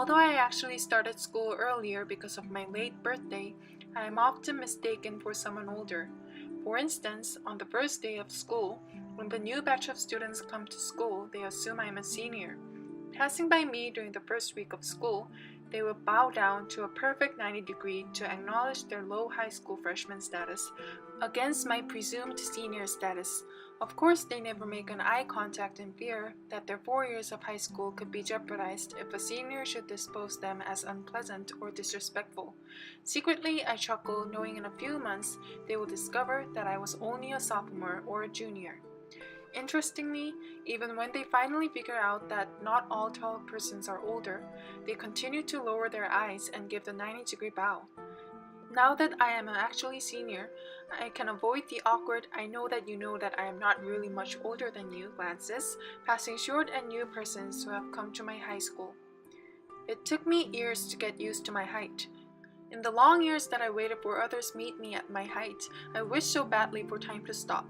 Although I actually started school earlier because of my late birthday, I am often mistaken for someone older. For instance, on the first day of school, when the new batch of students come to school, they assume I am a senior. Passing by me during the first week of school, they will bow down to a perfect 90-degree to acknowledge their low high school freshman status against my presumed senior status. Of course, they never make an eye contact in fear that their 4 years of high school could be jeopardized if a senior should dispose them as unpleasant or disrespectful. Secretly, I chuckle, knowing in a few months they will discover that I was only a sophomore or a junior. Interestingly, even when they finally figure out that not all tall persons are older, they continue to lower their eyes and give the 90-degree bow. Now that I am actually senior, I can avoid the awkward "I know that I am not really much older than you" glances, passing short and new persons who have come to my high school. It took me years to get used to my height. In the long years that I waited for others meet me at my height, I wished so badly for time to stop.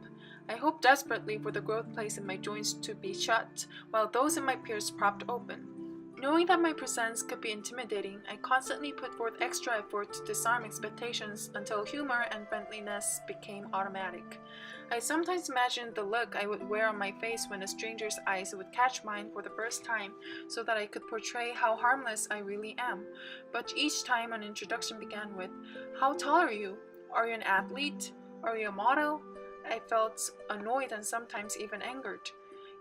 I hoped desperately for the growth plates in my joints to be shut, while those in my peers propped open. Knowing that my presence could be intimidating, I constantly put forth extra effort to disarm expectations until humor and friendliness became automatic. I sometimes imagined the look I would wear on my face when a stranger's eyes would catch mine for the first time, so that I could portray how harmless I really am. But each time an introduction began with, "How tall are you? Are you an athlete? Are you a model?" I felt annoyed and sometimes even angered.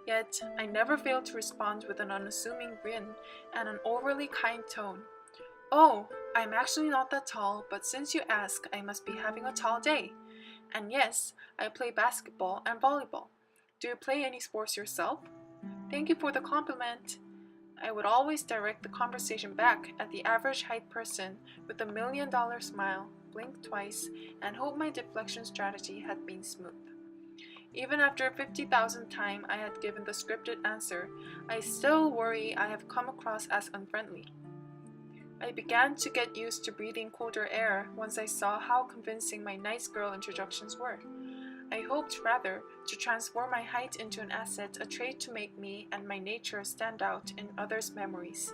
Yet, I never failed to respond with an unassuming grin and an overly kind tone. "Oh, I'm actually not that tall, but since you ask, I must be having a tall day. And yes, I play basketball and volleyball. Do you play any sports yourself? Thank you for the compliment." I would always direct the conversation back at the average height person with a $1,000,000 smile, blink twice, and hope my deflection strategy had been smooth. Even after 50,000 times I had given the scripted answer, I still worry I have come across as unfriendly. I began to get used to breathing colder air once I saw how convincing my nice girl introductions were. I hoped, rather, to transform my height into an asset, a trait to make me and my nature stand out in others' memories.